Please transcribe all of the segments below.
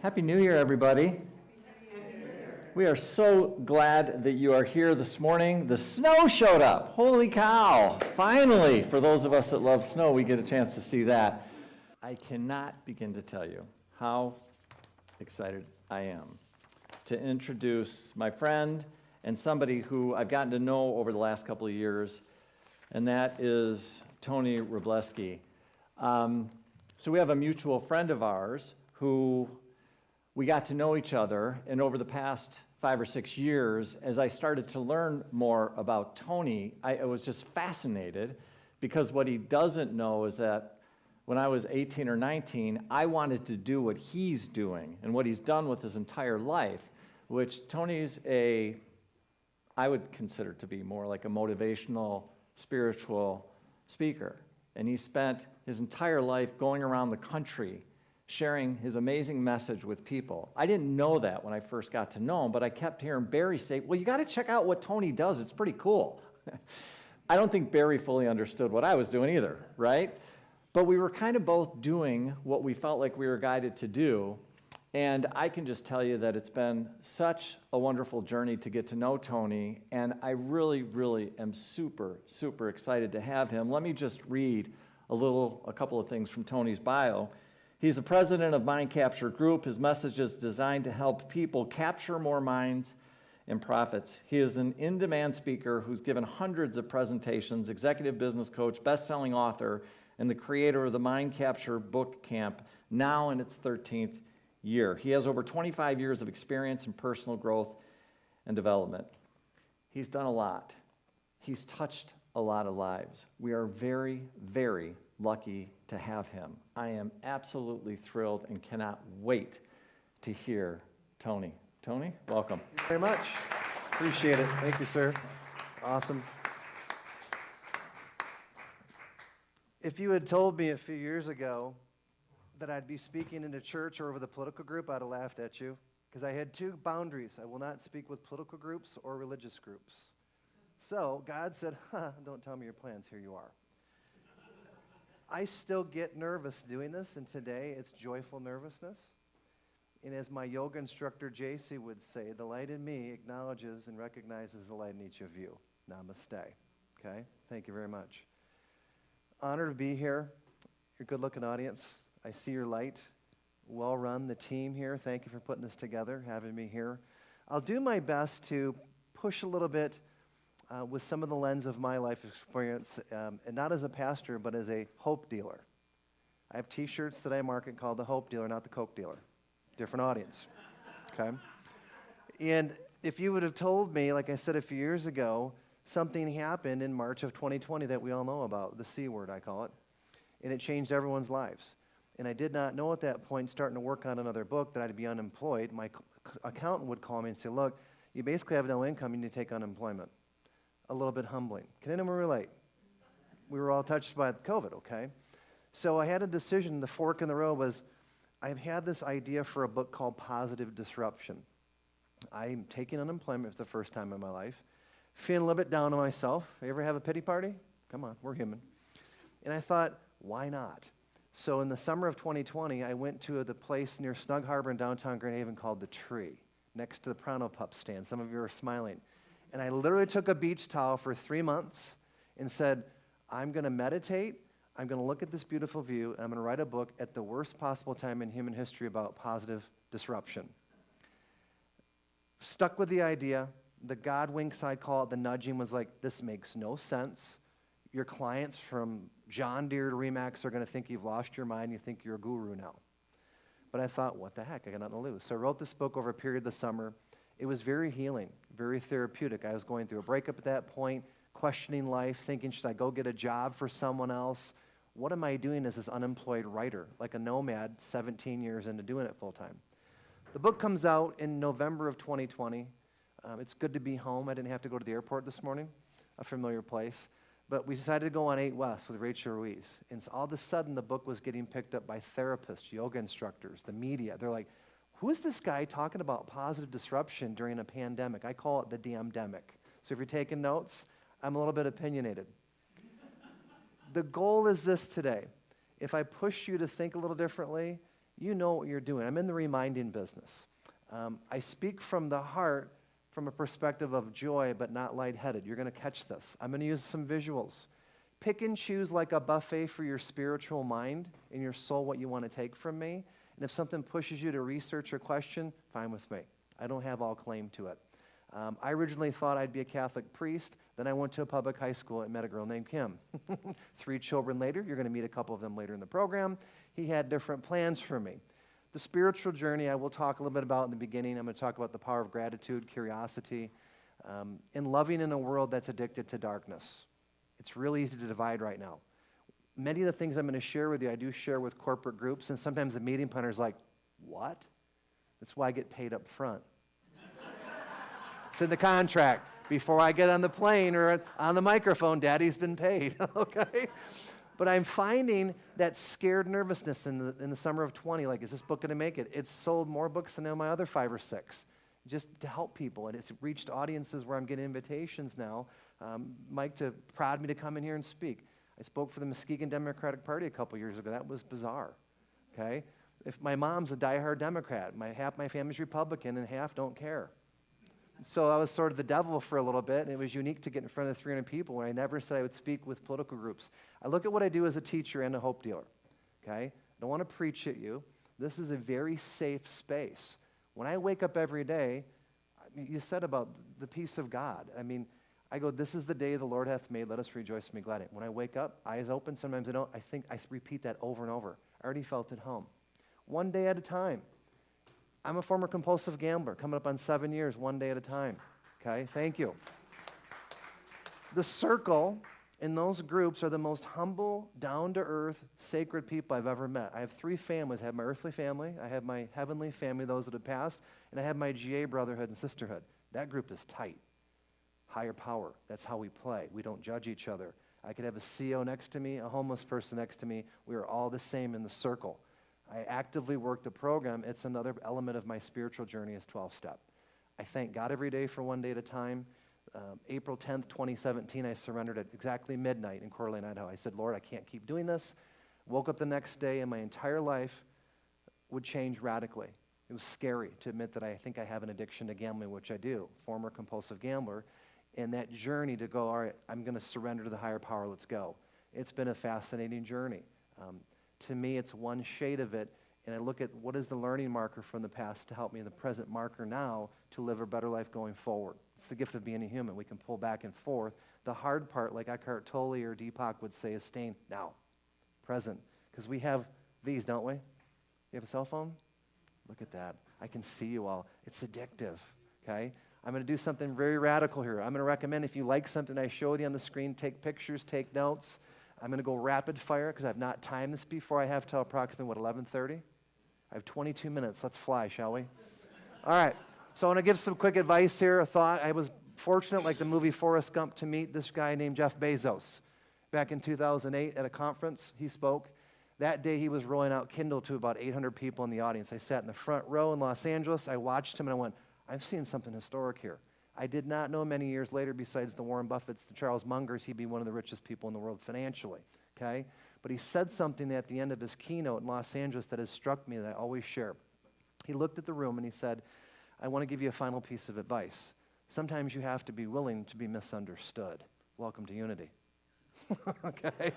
Happy New Year, everybody. We are so glad that you are here this morning. The snow showed up. Holy cow. Finally, for those of us that love snow, we get a chance to see that. I cannot begin to tell you how excited I am to introduce my friend and somebody who I've gotten to know over the last couple of years, and that is Tony Rubleski. So we have a mutual friend of ours who we got to know each other, and over the past 5 or 6 years, as I started to learn more about Tony, I was just fascinated, because what he doesn't know is that when I was 18 or 19, I wanted to do what he's doing and what he's done with his entire life, which Tony's I would consider to be more like a motivational, spiritual speaker. And he spent his entire life going around the country sharing his amazing message with people. I didn't know that when I first got to know him, but I kept hearing Barry say, well, you got to check out what Tony does. It's pretty cool. I don't think Barry fully understood what I was doing either, right? But we were kind of both doing what we felt like we were guided to do. And I can just tell you that it's been such a wonderful journey to get to know Tony. And I really, really am super, super excited to have him. Let me just read a couple of things from Tony's bio. He's the president of Mind Capture Group. His message is designed to help people capture more minds and profits. He is an in-demand speaker who's given hundreds of presentations, executive business coach, best-selling author, and the creator of the Mind Capture Book Camp, now in its 13th year. He has over 25 years of experience in personal growth and development. He's done a lot. He's touched a lot of lives. We are very, very lucky to have him. I am absolutely thrilled and cannot wait to hear Tony. Tony, welcome. Thank you very much. Appreciate it. Thank you, sir. Awesome. If you had told me a few years ago that I'd be speaking in a church or with a political group, I'd have laughed at you, because I had two boundaries. I will not speak with political groups or religious groups. So God said, don't tell me your plans, here you are. I still get nervous doing this, and today it's joyful nervousness. And as my yoga instructor, JC, would say, the light in me acknowledges and recognizes the light in each of you. Namaste. Okay? Thank you very much. Honored to be here. You're a good-looking audience. I see your light. Well run, the team here. Thank you for putting this together, having me here. I'll do my best to push a little bit with some of the lens of my life experience, and not as a pastor, but as a hope dealer. I have T-shirts that I market called the Hope Dealer, not the Coke Dealer. Different audience, okay? And if you would have told me, like I said a few years ago, something happened in March of 2020 that we all know about, the C word, I call it, and it changed everyone's lives. And I did not know at that point, starting to work on another book, that I'd be unemployed. My accountant would call me and say, look, you basically have no income, you need to take unemployment. A little bit humbling. Can anyone relate? We were all touched by COVID, okay? So I had a decision. The fork in the road was, I've had this idea for a book called Positive Disruption. I'm taking unemployment for the first time in my life, feeling a little bit down on myself. You ever have a pity party? Come on, we're human. And I thought, why not? So in the summer of 2020, I went to the place near Snug Harbor in downtown Grand Haven called The Tree, next to the Pronto Pup stand. Some of you are smiling. And I literally took a beach towel for 3 months and said, I'm going to meditate, I'm going to look at this beautiful view, and I'm going to write a book at the worst possible time in human history about positive disruption. Stuck with the idea. The God winks, I call it, the nudging was like, this makes no sense. Your clients from John Deere to Remax are going to think you've lost your mind, you think you're a guru now. But I thought, what the heck, I got nothing to lose. So I wrote this book over a period of the summer. It was very healing, very therapeutic. I was going through a breakup at that point, questioning life, thinking, should I go get a job for someone else? What am I doing as this unemployed writer, like a nomad 17 years into doing it full time? The book comes out in November of 2020. It's good to be home. I didn't have to go to the airport this morning, a familiar place. But we decided to go on 8 West with Rachel Ruiz. And so all of a sudden, the book was getting picked up by therapists, yoga instructors, the media. They're like, who is this guy talking about positive disruption during a pandemic? I call it the damn-demic. So if you're taking notes, I'm a little bit opinionated. The goal is this today. If I push you to think a little differently you know what you're doing. I'm in the reminding business. I speak from the heart from a perspective of joy, but not lightheaded. You're going to catch this. I'm going to use some visuals. Pick and choose like a buffet for your spiritual mind and your soul what you want to take from me. And if something pushes you to research or question, fine with me. I don't have all claim to it. I originally thought I'd be a Catholic priest. Then I went to a public high school and met a girl named Kim. 3 children later, you're going to meet a couple of them later in the program. He had different plans for me. The spiritual journey I will talk a little bit about in the beginning. I'm going to talk about the power of gratitude, curiosity, and loving in a world that's addicted to darkness. It's really easy to divide right now. Many of the things I'm going to share with you, I do share with corporate groups, and sometimes the meeting planner's like, what? That's why I get paid up front. It's in the contract. Before I get on the plane or on the microphone, Daddy's been paid, okay? But I'm finding that scared nervousness in the summer of 20, like, is this book going to make it? It's sold more books than my other 5 or 6, just to help people. And it's reached audiences where I'm getting invitations now. Mike to prod me to come in here and speak. I spoke for the Muskegon Democratic Party a couple years ago. That was bizarre, okay? If my mom's a diehard Democrat, half my family's Republican and half don't care. So I was sort of the devil for a little bit, and it was unique to get in front of 300 people when I never said I would speak with political groups. I look at what I do as a teacher and a hope dealer, okay? I don't want to preach at you. This is a very safe space. When I wake up every day, you said about the peace of God. I mean, I go, this is the day the Lord hath made. Let us rejoice and be glad in it. When I wake up, eyes open. Sometimes I don't. I think I repeat that over and over. I already felt at home. One day at a time. I'm a former compulsive gambler, coming up on 7 years, one day at a time. Okay, thank you. The circle in those groups are the most humble, down-to-earth, sacred people I've ever met. I have 3 families. I have my earthly family, I have my heavenly family, those that have passed, and I have my GA brotherhood and sisterhood. That group is tight. Higher power. That's how we play. We don't judge each other. I could have a CO next to me, a homeless person next to me. We are all the same in the circle. I actively work the program. It's another element of my spiritual journey is 12-step. I thank God every day for one day at a time. April 10th, 2017, I surrendered at exactly midnight in Coeur d'Alene, Idaho. I said, Lord, I can't keep doing this. Woke up the next day, and my entire life would change radically. It was scary to admit that I think I have an addiction to gambling, which I do, former compulsive gambler. And that journey to go, all right, I'm going to surrender to the higher power, let's go. It's been a fascinating journey. To me, it's one shade of it, and I look at what is the learning marker from the past to help me in the present marker now to live a better life going forward. It's the gift of being a human. We can pull back and forth. The hard part, like Eckhart Tolle or Deepak would say, is staying now, present. Because we have these, don't we? You have a cell phone? Look at that. I can see you all. It's addictive, okay? I'm going to do something very radical here. I'm going to recommend if you like something I showed you on the screen, take pictures, take notes. I'm going to go rapid fire because I've not timed this before. I have till approximately, 11:30? I have 22 minutes. Let's fly, shall we? All right. So I want to give some quick advice here, a thought. I was fortunate, like the movie Forrest Gump, to meet this guy named Jeff Bezos. Back in 2008 at a conference, he spoke. That day he was rolling out Kindle to about 800 people in the audience. I sat in the front row in Los Angeles. I watched him and I went, I've seen something historic here. I did not know many years later, besides the Warren Buffetts, the Charles Mungers, he'd be one of the richest people in the world financially, okay? But he said something at the end of his keynote in Los Angeles that has struck me that I always share. He looked at the room and he said, I want to give you a final piece of advice. Sometimes you have to be willing to be misunderstood. Welcome to unity, okay?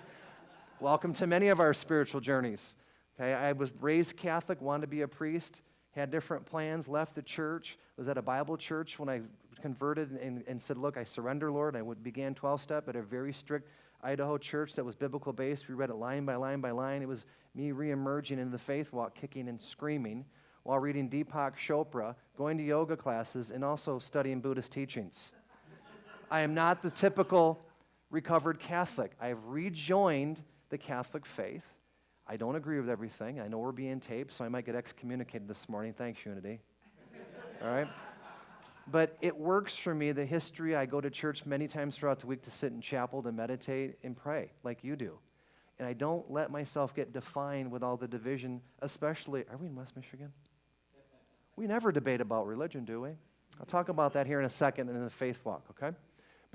Welcome to many of our spiritual journeys, okay? I was raised Catholic, wanted to be a priest, had different plans, left the church, was at a Bible church when I converted and said, look, I surrender, Lord. I began 12-step at a very strict Idaho church that was biblical-based. We read it line by line by line. It was me re-emerging into the faith walk, kicking and screaming, while reading Deepak Chopra, going to yoga classes, and also studying Buddhist teachings. I am not the typical recovered Catholic. I have rejoined the Catholic faith. I don't agree with everything. I know we're being taped, so I might get excommunicated this morning. Thanks, Unity. All right? But it works for me, the history. I go to church many times throughout the week to sit in chapel, to meditate and pray like you do. And I don't let myself get defined with all the division, especially, are we in West Michigan? We never debate about religion, do we? I'll talk about that here in a second in the faith walk, okay?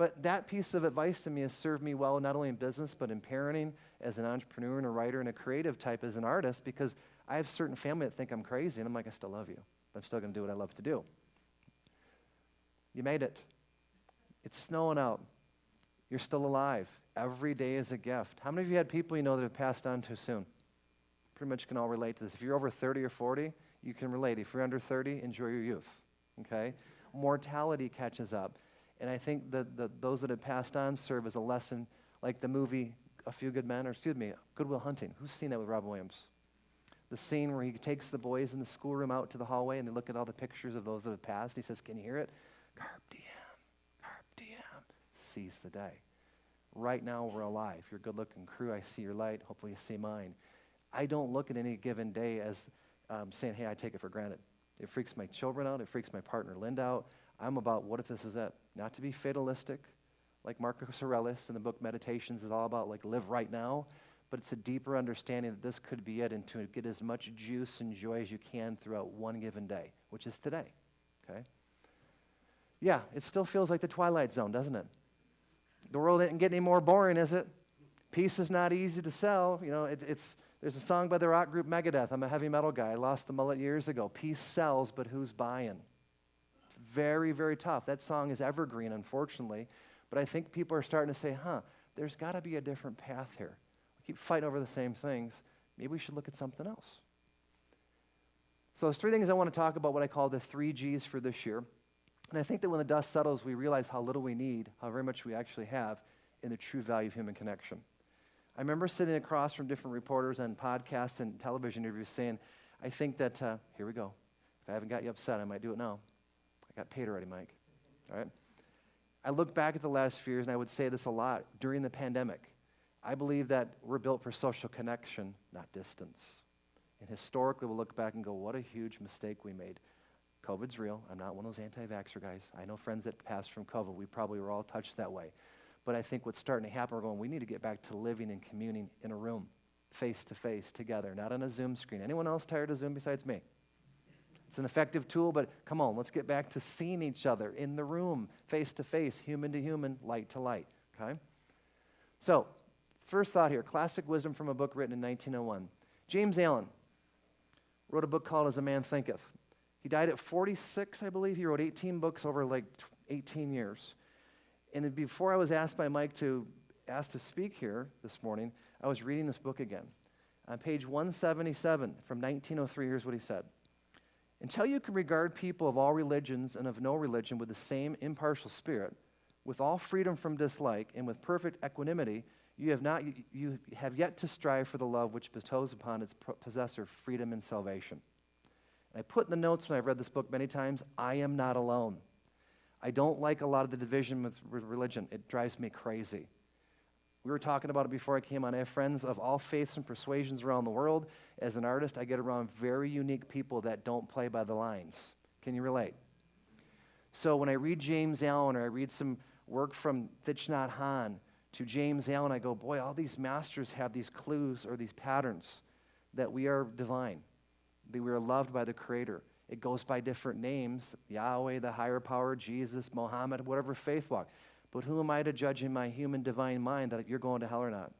But that piece of advice to me has served me well, not only in business, but in parenting, as an entrepreneur and a writer and a creative type, as an artist, because I have certain family that think I'm crazy, and I'm like, I still love you. But I'm still going to do what I love to do. You made it. It's snowing out. You're still alive. Every day is a gift. How many of you had people you know that have passed on too soon? Pretty much can all relate to this. If you're over 30 or 40, you can relate. If you're under 30, enjoy your youth, okay? Mortality catches up. And I think that those that have passed on serve as a lesson, like the movie A Few Good Men, or excuse me, Good Will Hunting. Who's seen that with Robin Williams? The scene where he takes the boys in the schoolroom out to the hallway and they look at all the pictures of those that have passed. He says, can you hear it? Carpe diem, carpe diem, seize the day. Right now we're alive. You're a good-looking crew. I see your light. Hopefully you see mine. I don't look at any given day as saying, hey, I take it for granted. It freaks my children out. It freaks my partner Linda out. I'm about, what if this is it? Not to be fatalistic, like Marcus Aurelius in the book Meditations is all about, like, live right now, but it's a deeper understanding that this could be it, and to get as much juice and joy as you can throughout one given day, which is today, okay? Yeah, it still feels like the Twilight Zone, doesn't it? The world isn't getting any more boring, is it? Peace is not easy to sell. You know, there's a song by the rock group Megadeth. I'm a heavy metal guy. I lost the mullet years ago. Peace sells, but who's buying? Very, very tough. That song is evergreen, unfortunately. But I think people are starting to say, there's got to be a different path here. We keep fighting over the same things. Maybe we should look at something else. So there's 3 things I want to talk about, what I call the 3 Gs for this year. And I think that when the dust settles, we realize how little we need, how very much we actually have in the true value of human connection. I remember sitting across from different reporters on podcasts and television interviews saying, I think that, here we go. If I haven't got you upset, I might do it now. I got paid already, Mike. All right? I look back at the last few years, and I would say this a lot. During the pandemic, I believe that we're built for social connection, not distance. And historically, we'll look back and go, what a huge mistake we made. COVID's real. I'm not one of those anti-vaxxer guys. I know friends that passed from COVID. We probably were all touched that way. But I think what's starting to happen, we're going, we need to get back to living and communing in a room, face-to-face, together, not on a Zoom screen. Anyone else tired of Zoom besides me? It's an effective tool, but come on, let's get back to seeing each other in the room, face-to-face, human to human, light to light, okay? So, first thought here, classic wisdom from a book written in 1901. James Allen wrote a book called As a Man Thinketh. He died at 46, I believe. He wrote 18 books over like 18 years. And before I was asked by Mike to speak here this morning, I was reading this book again. On page 177 from 1903, here's what he said. Until you can regard people of all religions and of no religion with the same impartial spirit, with all freedom from dislike, and with perfect equanimity, you have yet to strive for the love which bestows upon its possessor freedom and salvation. And I put in the notes when I've read this book many times, I am not alone. I don't like a lot of the division with religion. It drives me crazy. We were talking about it before I came on. I have friends of all faiths and persuasions around the world. As an artist, I get around very unique people that don't play by the lines. Can you relate? So when I read James Allen, or I read some work from Thich Nhat Hanh to James Allen, I go, boy, all these masters have these clues or these patterns that we are divine, that we are loved by the Creator. It goes by different names, Yahweh, the higher power, Jesus, Mohammed, whatever faith walk. But who am I to judge in my human divine mind that you're going to hell or not?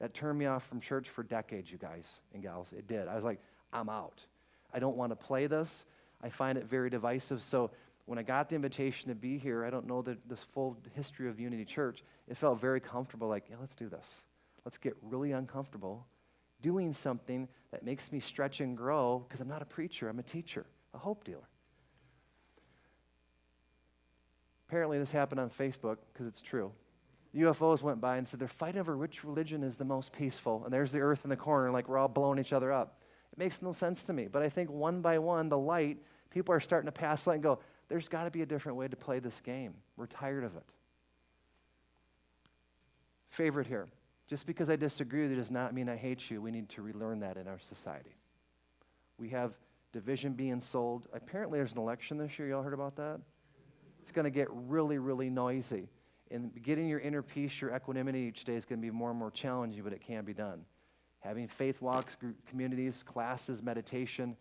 That turned me off from church for decades, you guys and gals. It did. I was like, I'm out. I don't want to play this. I find it very divisive. So when I got the invitation to be here, I don't know this full history of Unity Church. It felt very comfortable, like, yeah, let's do this. Let's get really uncomfortable doing something that makes me stretch and grow, because I'm not a preacher, I'm a teacher, a hope dealer. Apparently this happened on Facebook, because it's true. UFOs went by and said they're fighting over which religion is the most peaceful, and there's the earth in the corner, like we're all blowing each other up. It makes no sense to me, but I think one by one, the light, people are starting to pass light and go, there's got to be a different way to play this game. We're tired of it. Favorite here. Just because I disagree with you does not mean I hate you. We need to relearn that in our society. We have division being sold. Apparently there's an election this year. Y'all heard about that? It's going to get really, really noisy. And getting your inner peace, your equanimity each day is going to be more and more challenging, but it can be done. Having faith walks, communities, classes, meditation,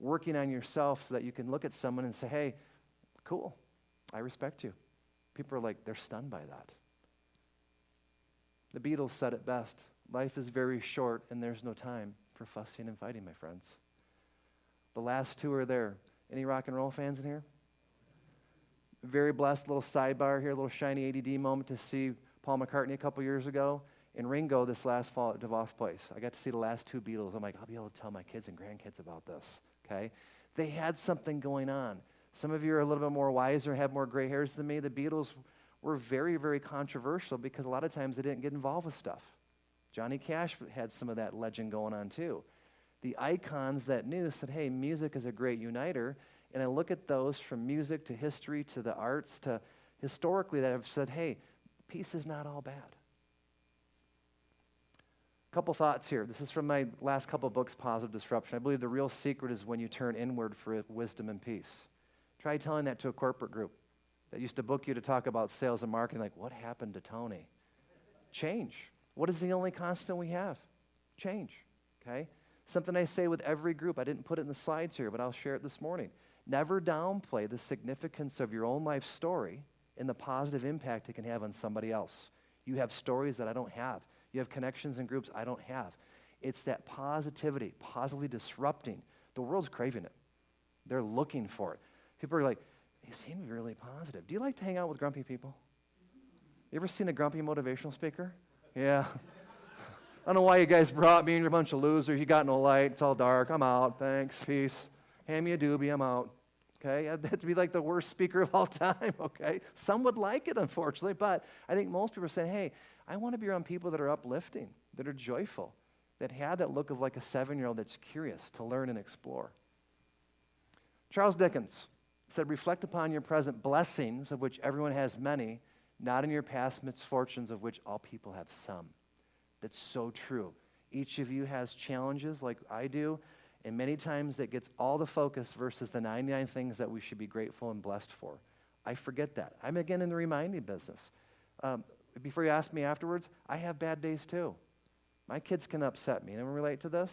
working on yourself so that you can look at someone and say, hey, cool, I respect you. People are like, they're stunned by that. The Beatles said it best. Life is very short and there's no time for fussing and fighting, my friends. The last two are there. Any rock and roll fans in here? Very blessed, little sidebar here, a little shiny ADD moment to see Paul McCartney a couple years ago and Ringo this last fall at DeVos Place. I got to see the last two Beatles. I'm like, I'll be able to tell my kids and grandkids about this, okay? They had something going on. Some of you are a little bit more wiser, have more gray hairs than me. The Beatles were very, very controversial because a lot of times they didn't get involved with stuff. Johnny Cash had some of that legend going on too. The icons that knew said, hey, music is a great uniter. And I look at those from music to history to the arts to historically that have said, hey, peace is not all bad. Couple thoughts here. This is from my last couple books, Positive Disruption. I believe the real secret is when you turn inward for wisdom and peace. Try telling that to a corporate group that used to book you to talk about sales and marketing. Like, what happened to Tony? Change. What is the only constant we have? Change, okay? Something I say with every group. I didn't put it in the slides here, but I'll share it this morning. Never downplay the significance of your own life story and the positive impact it can have on somebody else. You have stories that I don't have. You have connections and groups I don't have. It's that positivity, positively disrupting. The world's craving it. They're looking for it. People are like, you seem to be really positive. Do you like to hang out with grumpy people? You ever seen a grumpy motivational speaker? Yeah. I don't know why you guys brought me and you're a bunch of losers. You got no light. It's all dark. I'm out. Thanks. Peace. Hand me a doobie. I'm out. Okay? That'd be like the worst speaker of all time. Okay? Some would like it, unfortunately, but I think most people are saying, hey, I want to be around people that are uplifting, that are joyful, that have that look of like a 7-year-old that's curious to learn and explore. Charles Dickens said, reflect upon your present blessings, of which everyone has many, not in your past misfortunes, of which all people have some. That's so true. Each of you has challenges like I do, and many times that gets all the focus versus the 99 things that we should be grateful and blessed for. I forget that. I'm again in the reminding business. Before you ask me afterwards, I have bad days too. My kids can upset me. Anyone relate to this?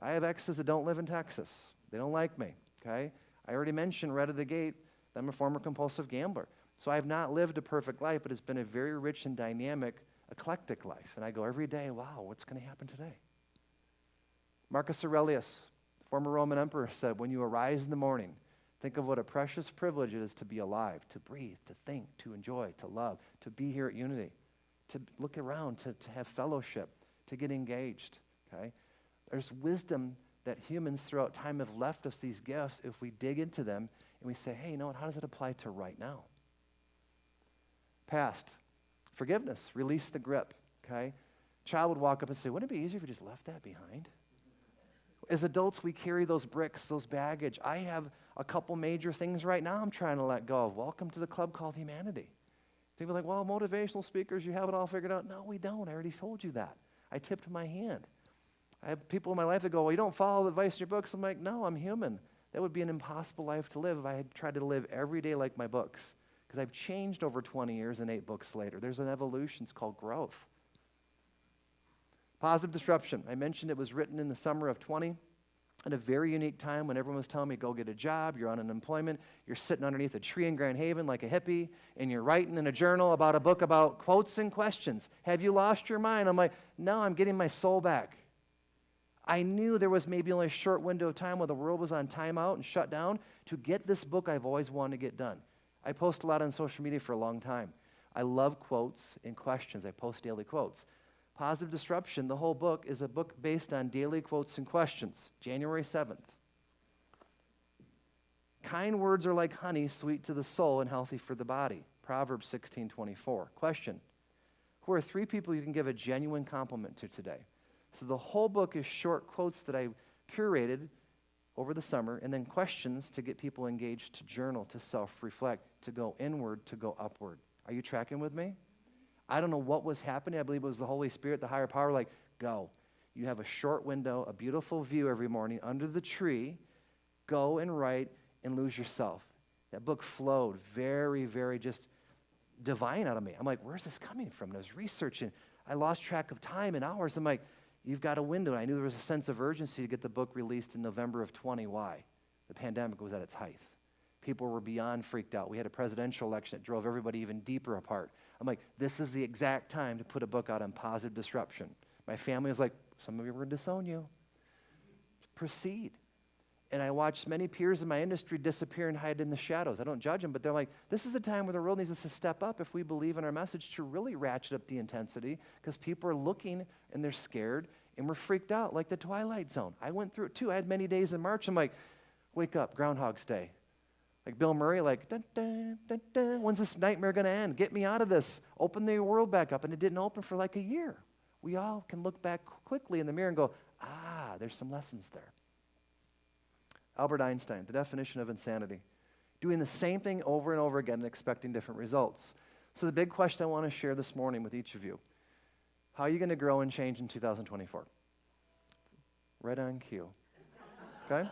I have exes that don't live in Texas. They don't like me, okay? I already mentioned right at the gate that I'm a former compulsive gambler. So I have not lived a perfect life, but it's been a very rich and dynamic, eclectic life. And I go every day, wow, what's going to happen today? Marcus Aurelius, former Roman emperor, said, when you arise in the morning, think of what a precious privilege it is to be alive, to breathe, to think, to enjoy, to love, to be here at Unity, to look around, to have fellowship, to get engaged, okay? There's wisdom that humans throughout time have left us these gifts if we dig into them and we say, hey, you know what, how does it apply to right now? Past, forgiveness, release the grip, okay? Child would walk up and say, wouldn't it be easier if you just left that behind? As adults, we carry those bricks, those baggage. I have a couple major things right now I'm trying to let go of. Welcome to the club called humanity. People are like, well, motivational speakers, you have it all figured out. No, we don't. I already told you that. I tipped my hand. I have people in my life that go, well, you don't follow the advice in your books. I'm like, no, I'm human. That would be an impossible life to live if I had tried to live every day like my books. Because I've changed over 20 years and 8 books later. There's an evolution. It's called growth. Positive disruption. I mentioned it was written in the summer of 20 at a very unique time when everyone was telling me, go get a job, you're on unemployment, you're sitting underneath a tree in Grand Haven like a hippie, and you're writing in a journal about a book about quotes and questions. Have you lost your mind? I'm like, no, I'm getting my soul back. I knew there was maybe only a short window of time where the world was on timeout and shut down to get this book I've always wanted to get done. I post a lot on social media for a long time. I love quotes and questions. I post daily quotes. Positive Disruption, the whole book, is a book based on daily quotes and questions. January 7th. Kind words are like honey, sweet to the soul and healthy for the body. Proverbs 16:24. Question. Who are 3 people you can give a genuine compliment to today? So the whole book is short quotes that I curated over the summer, and then questions to get people engaged, to journal, to self-reflect, to go inward, to go upward. Are you tracking with me? I don't know what was happening. I believe it was the Holy Spirit, the higher power, like, go. You have a short window, a beautiful view every morning under the tree. Go and write and lose yourself. That book flowed very, very just divine out of me. I'm like, where's this coming from? And I was researching. I lost track of time and hours. I'm like, you've got a window. And I knew there was a sense of urgency to get the book released in November of 20. Why? The pandemic was at its height. People were beyond freaked out. We had a presidential election that drove everybody even deeper apart. I'm like, this is the exact time to put a book out on positive disruption. My family was like, some of you were going to disown you. Proceed. And I watched many peers in my industry disappear and hide in the shadows. I don't judge them, but they're like, this is a time where the world needs us to step up if we believe in our message to really ratchet up the intensity, because people are looking and they're scared and we're freaked out like the Twilight Zone. I went through it too. I had many days in March. I'm like, wake up, Groundhog's Day. Like Bill Murray, like, dun, dun, dun, dun. When's this nightmare going to end? Get me out of this. Open the world back up. And it didn't open for like a year. We all can look back quickly in the mirror and go, there's some lessons there. Albert Einstein, the definition of insanity. Doing the same thing over and over again and expecting different results. So the big question I want to share this morning with each of you, how are you going to grow and change in 2024? Right on cue. Okay?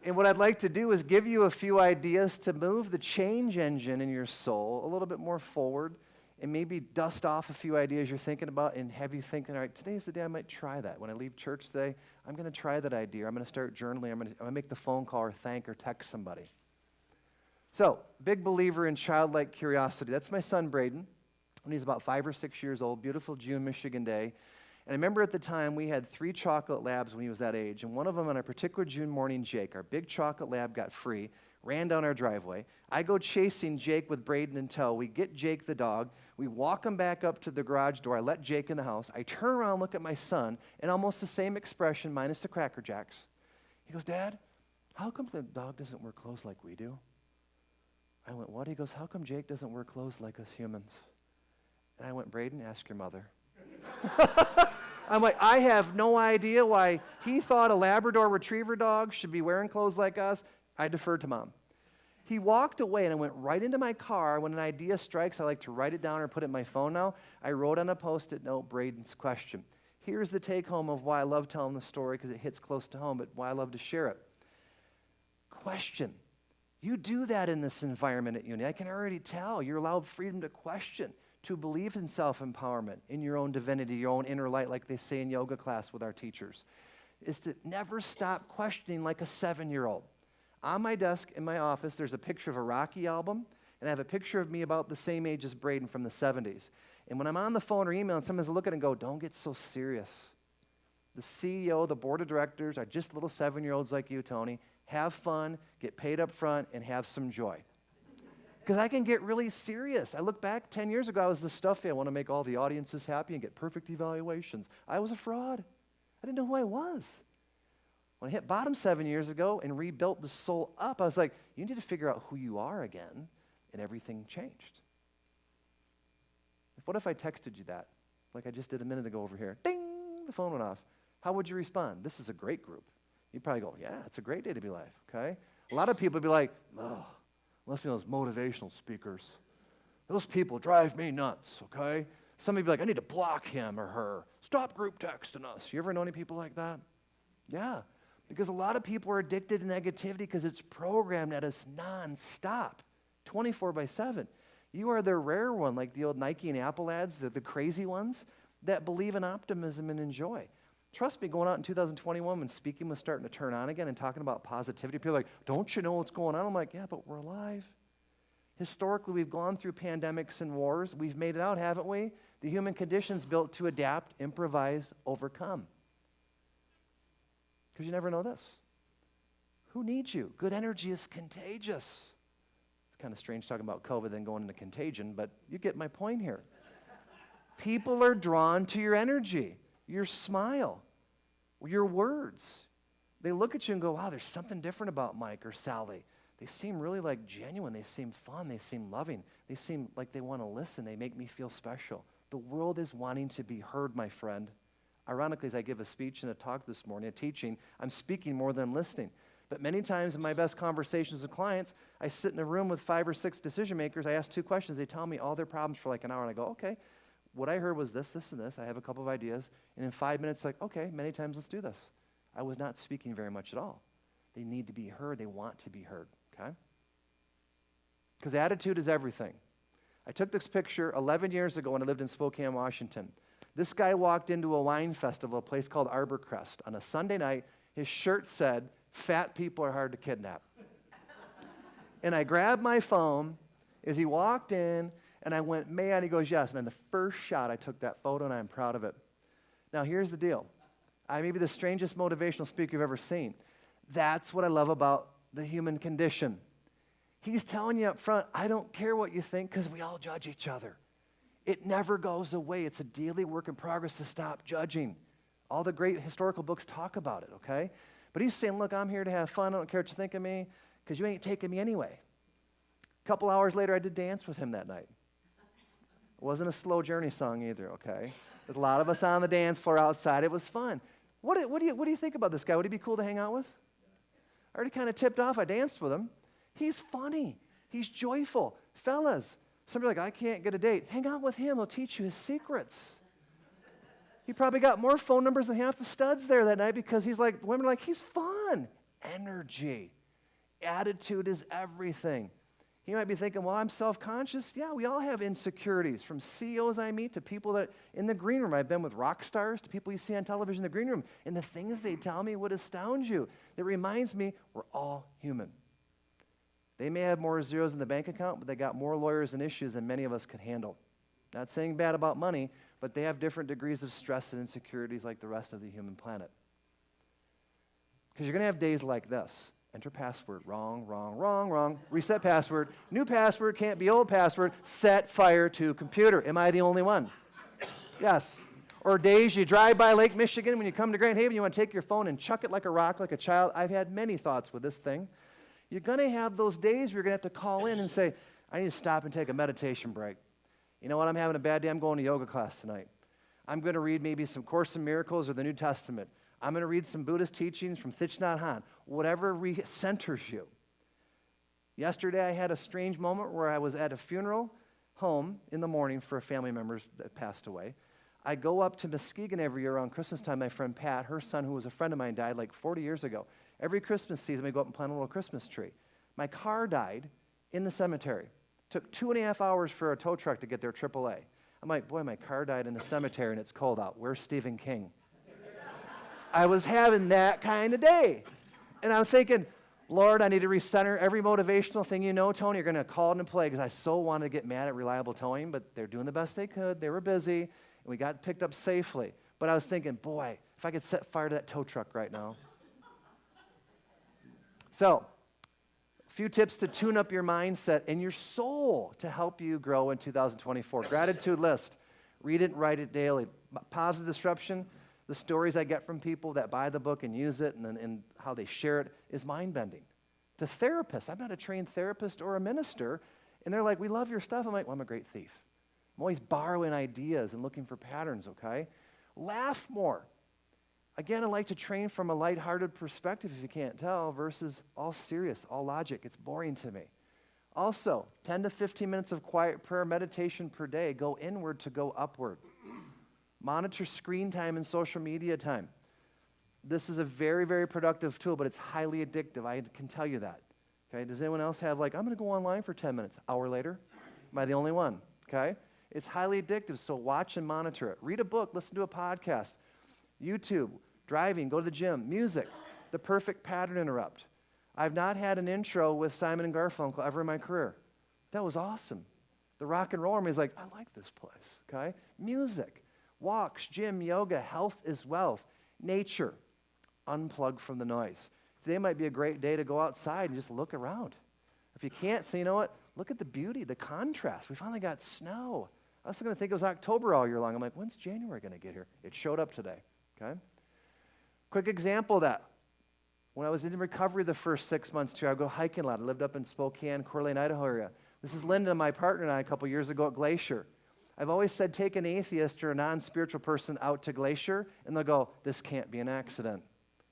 And what I'd like to do is give you a few ideas to move the change engine in your soul a little bit more forward, and maybe dust off a few ideas you're thinking about and have you thinking, all right, today's the day I might try that. When I leave church today, I'm going to try that idea. I'm going to start journaling. I'm going to make the phone call or thank or text somebody. So, big believer in childlike curiosity. That's my son, Braden, when he's about 5 or 6 years old. Beautiful June, Michigan day. And I remember at the time we had 3 chocolate labs when he was that age. And one of them on a particular June morning, Jake, our big chocolate lab, got free, ran down our driveway. I go chasing Jake with Braden in tow. We get Jake the dog. We walk him back up to the garage door. I let Jake in the house. I turn around, look at my son, and almost the same expression minus the Cracker Jacks. He goes, Dad, how come the dog doesn't wear clothes like we do? I went, what? He goes, how come Jake doesn't wear clothes like us humans? And I went, Braden, ask your mother. I'm like, I have no idea why he thought a Labrador Retriever dog should be wearing clothes like us. I deferred to Mom. He walked away, and I went right into my car. When an idea strikes, I like to write it down or put it in my phone now. I wrote on a Post-it note Braden's question. Here's the take-home of why I love telling the story, because it hits close to home, but why I love to share it. Question. You do that in this environment at uni. I can already tell. You're allowed freedom to question, to believe in self-empowerment, in your own divinity, your own inner light, like they say in yoga class with our teachers, is to never stop questioning like a 7-year-old. On my desk in my office, there's a picture of a Rocky album, and I have a picture of me about the same age as Braden from the 70s. And when I'm on the phone or email, and someone's looking and go, don't get so serious. The CEO, the board of directors are just little 7-year-olds like you, Tony. Have fun, get paid up front, and have some joy. Because I can get really serious. I look back 10 years ago, I was the stuffy. I want to make all the audiences happy and get perfect evaluations. I was a fraud. I didn't know who I was. When I hit bottom 7 years ago and rebuilt the soul up, I was like, you need to figure out who you are again, and everything changed. What if I texted you that, like I just did a minute ago over here? Ding, the phone went off. How would you respond? This is a great group. You'd probably go, yeah, it's a great day to be alive, okay? A lot of people would be like, oh, must be those motivational speakers. Those people drive me nuts, okay? Some of you be like, I need to block him or her. Stop group texting us. You ever know any people like that? Yeah. Because a lot of people are addicted to negativity because it's programmed at us nonstop, 24/7. You are the rare one, like the old Nike and Apple ads, the crazy ones that believe in optimism and in joy. Trust me, going out in 2021 when speaking was starting to turn on again and talking about positivity, people are like, don't you know what's going on? I'm like, yeah, but we're alive. Historically, we've gone through pandemics and wars. We've made it out, haven't we? The human condition's built to adapt, improvise, overcome. Because you never know this. Who needs you? Good energy is contagious. It's kind of strange talking about COVID then going into contagion, but you get my point here. People are drawn to your energy, your smile, your words. They look at you and go, wow, there's something different about Mike or Sally. They seem really like genuine. They seem fun. They seem loving. They seem like they want to listen. They make me feel special. The world is wanting to be heard, my friend. Ironically, as I give a speech and a talk this morning, a teaching, I'm speaking more than I'm listening. But many times in my best conversations with clients, I sit in a room with 5 or 6 decision makers. I ask 2 questions. They tell me all their problems for like an hour. And I go, okay, what I heard was this, this, and this. I have a couple of ideas. And in 5 minutes, like, okay, many times let's do this. I was not speaking very much at all. They need to be heard. They want to be heard, okay? Because attitude is everything. I took this picture 11 years ago when I lived in Spokane, Washington. This guy walked into a wine festival, a place called Arborcrest, on a Sunday night. His shirt said, fat people are hard to kidnap. And I grabbed my phone as he walked in, and I went, "May I?" And he goes, "Yes." And in the first shot, I took that photo, and I'm proud of it. Now, here's the deal. I may be the strangest motivational speaker you've ever seen. That's what I love about the human condition. He's telling you up front, I don't care what you think, because we all judge each other. It never goes away. It's a daily work in progress to stop judging. All the great historical books talk about it, okay? But he's saying, look, I'm here to have fun. I don't care what you think of me, because you ain't taking me anyway. A couple hours later, I did dance with him that night. It wasn't a slow journey song either, okay? There's a lot of us on the dance floor outside. It was fun. What do you think about this guy? Would he be cool to hang out with? I already kind of tipped off. I danced with him. He's funny. He's joyful. Fellas, somebody like, I can't get a date. Hang out with him. He'll teach you his secrets. He probably got more phone numbers than half the studs there that night because he's like, women are like, he's fun. Energy. Attitude is everything. He might be thinking, well, I'm self-conscious. Yeah, we all have insecurities, from CEOs I meet to people that in the green room. I've been with rock stars to people you see on television in the green room. And the things they tell me would astound you. That reminds me we're all human. They may have more zeros in the bank account, but they got more lawyers and issues than many of us could handle. Not saying bad about money, but they have different degrees of stress and insecurities like the rest of the human planet. Because you're going to have days like this. Enter password. Wrong, wrong, wrong, wrong. Reset password. New password. Can't be old password. Set fire to computer. Am I the only one? Yes. Or days you drive by Lake Michigan when you come to Grand Haven, you want to take your phone and chuck it like a rock, like a child. I've had many thoughts with this thing. You're going to have those days where you're going to have to call in and say, I need to stop and take a meditation break. You know what? I'm having a bad day. I'm going to yoga class tonight. I'm going to read maybe some Course in Miracles or the New Testament. I'm going to read some Buddhist teachings from Thich Nhat Hanh. Whatever centers you. Yesterday, I had a strange moment where I was at a funeral home in the morning for a family member that passed away. I go up to Muskegon every year around Christmas time. My friend Pat, her son, who was a friend of mine, died like 40 years ago. Every Christmas season, we go up and plant a little Christmas tree. My car died in the cemetery. Took 2.5 hours for a tow truck to get there, AAA. I'm like, boy, my car died in the cemetery and it's cold out. Where's Stephen King? I was having that kind of day. And I'm thinking, Lord, I need to recenter every motivational thing you know, Tony. You're going to call it into play because I so wanted to get mad at Reliable Towing, but they're doing the best they could. They were busy, and we got picked up safely. But I was thinking, boy, if I could set fire to that tow truck right now. So, a few tips to tune up your mindset and your soul to help you grow in 2024. Gratitude list. Read it and write it daily. Positive disruption. The stories I get from people that buy the book and use it and how they share it is mind-bending. To therapists, I'm not a trained therapist or a minister, and they're like, we love your stuff. I'm like, well, I'm a great thief. I'm always borrowing ideas and looking for patterns, okay? Laugh more. Again, I like to train from a lighthearted perspective, if you can't tell, versus all serious, all logic. It's boring to me. Also, 10 to 15 minutes of quiet prayer meditation per day. Go inward to go upward. Monitor screen time and social media time. This is a very, very productive tool, but it's highly addictive. I can tell you that. Okay? Does anyone else have like, I'm going to go online for 10 minutes. Hour later? Am I the only one? Okay? It's highly addictive, so watch and monitor it. Read a book, listen to a podcast, YouTube, driving, go to the gym, music, the perfect pattern interrupt. I've not had an intro with Simon and Garfunkel ever in my career. That was awesome. The rock and roll army is like, I like this place. Okay? Music. Walks, gym, yoga, health is wealth. Nature, unplug from the noise. Today might be a great day to go outside and just look around. If you can't, say, you know what? Look at the beauty, the contrast. We finally got snow. I was going to think it was October all year long. I'm like, when's January going to get here? It showed up today, okay? Quick example of that. When I was in recovery the first 6 months too, I would go hiking a lot. I lived up in Spokane, Coeur d'Alene, Idaho area. This is Linda, my partner, and I a couple years ago at Glacier. I've always said take an atheist or a non-spiritual person out to Glacier, and they'll go, this can't be an accident.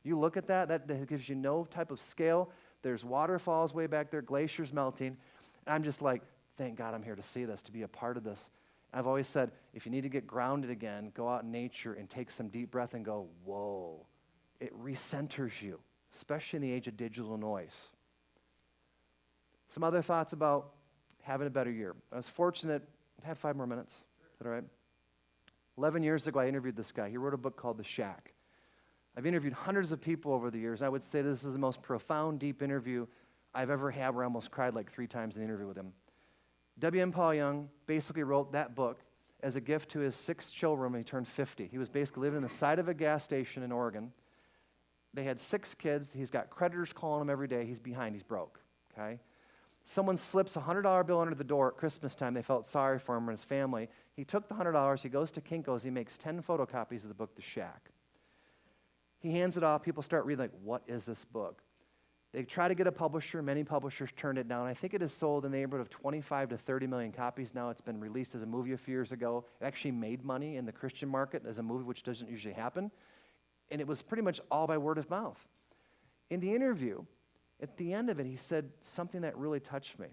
You look at that, that gives you no type of scale. There's waterfalls way back there, glaciers melting. And I'm just like, thank God I'm here to see this, to be a part of this. I've always said, if you need to get grounded again, go out in nature and take some deep breath and go, whoa. It recenters you, especially in the age of digital noise. Some other thoughts about having a better year. I was fortunate. I have 5 more minutes. Is that all right? 11 years ago, I interviewed this guy. He wrote a book called The Shack. I've interviewed hundreds of people over the years. I would say this is the most profound, deep interview I've ever had where I almost cried like 3 times in the interview with him. W.M. Paul Young basically wrote that book as a gift to his 6 children when he turned 50. He was basically living on the side of a gas station in Oregon. They had 6 kids. He's got creditors calling him every day. He's behind. He's broke, okay? Someone slips a $100 bill under the door at Christmas time. They felt sorry for him and his family. He took the $100. He goes to Kinko's. He makes 10 photocopies of the book, The Shack. He hands it off. People start reading like, what is this book? They try to get a publisher. Many publishers turned it down. I think it has sold in the neighborhood of 25 to 30 million copies now. It's been released as a movie a few years ago. It actually made money in the Christian market as a movie, which doesn't usually happen. And it was pretty much all by word of mouth. In the interview, at the end of it, he said something that really touched me.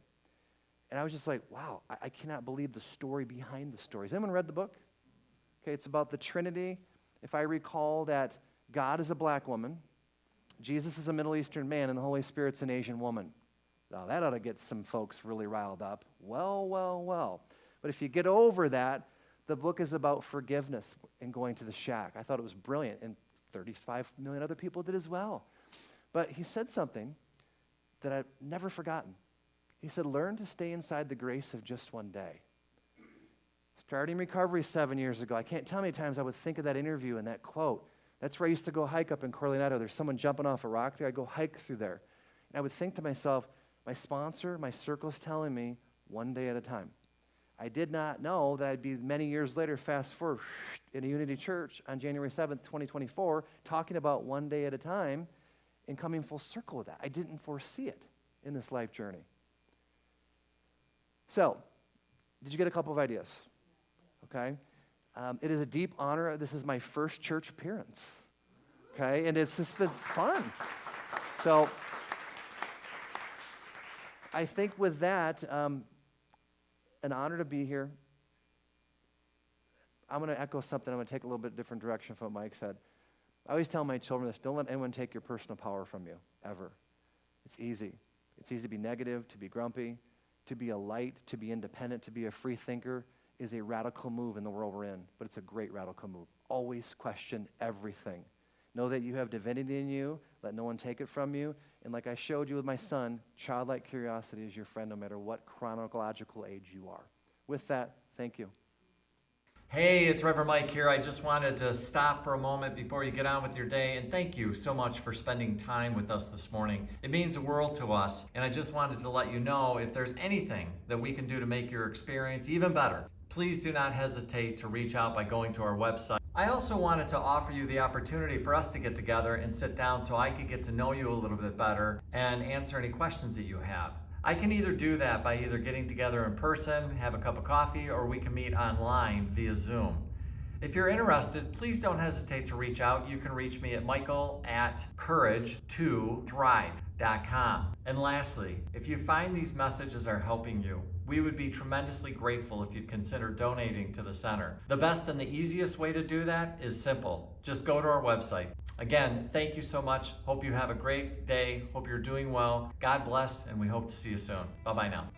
And I was just like, wow, I cannot believe the story behind the story. Has anyone read the book? Okay, it's about the Trinity. If I recall that God is a black woman, Jesus is a Middle Eastern man, and the Holy Spirit's an Asian woman. Now, that ought to get some folks really riled up. Well. But if you get over that, the book is about forgiveness and going to the shack. I thought it was brilliant, and 35 million other people did as well. But he said something that I've never forgotten. He said, learn to stay inside the grace of just one day. Starting recovery 7 years ago, I can't tell how many times I would think of that interview and that quote. That's where I used to go hike up in Corleonado. There's someone jumping off a rock there. I'd go hike through there. And I would think to myself, my sponsor, my circle's telling me one day at a time. I did not know that I'd be many years later, fast forward, in a Unity Church on January 7th, 2024, talking about one day at a time and coming full circle with that. I didn't foresee it in this life journey. So, did you get a couple of ideas? Okay. It is a deep honor. This is my first church appearance. Okay, and it's just been fun. So, I think with that, an honor to be here. I'm going to echo something. I'm going to take a little bit different direction from what Mike said. I always tell my children this: don't let anyone take your personal power from you, ever. It's easy. It's easy to be negative, to be grumpy, to be a light, to be independent, to be a free thinker is a radical move in the world we're in, but it's a great radical move. Always question everything. Know that you have divinity in you. Let no one take it from you. And like I showed you with my son, childlike curiosity is your friend no matter what chronological age you are. With that, thank you. Hey, it's Reverend Mike here. I just wanted to stop for a moment before you get on with your day, and thank you so much for spending time with us this morning. It means the world to us, and I just wanted to let you know if there's anything that we can do to make your experience even better, please do not hesitate to reach out by going to our website. I also wanted to offer you the opportunity for us to get together and sit down so I could get to know you a little bit better and answer any questions that you have. I can either do that by either getting together in person, have a cup of coffee, or we can meet online via Zoom. If you're interested, please don't hesitate to reach out. You can reach me at michael@courage2thrive.com. And lastly, if you find these messages are helping you, we would be tremendously grateful if you'd consider donating to the center. The best and the easiest way to do that is simple. Just go to our website. Again, thank you so much. Hope you have a great day. Hope you're doing well. God bless, and we hope to see you soon. Bye-bye now.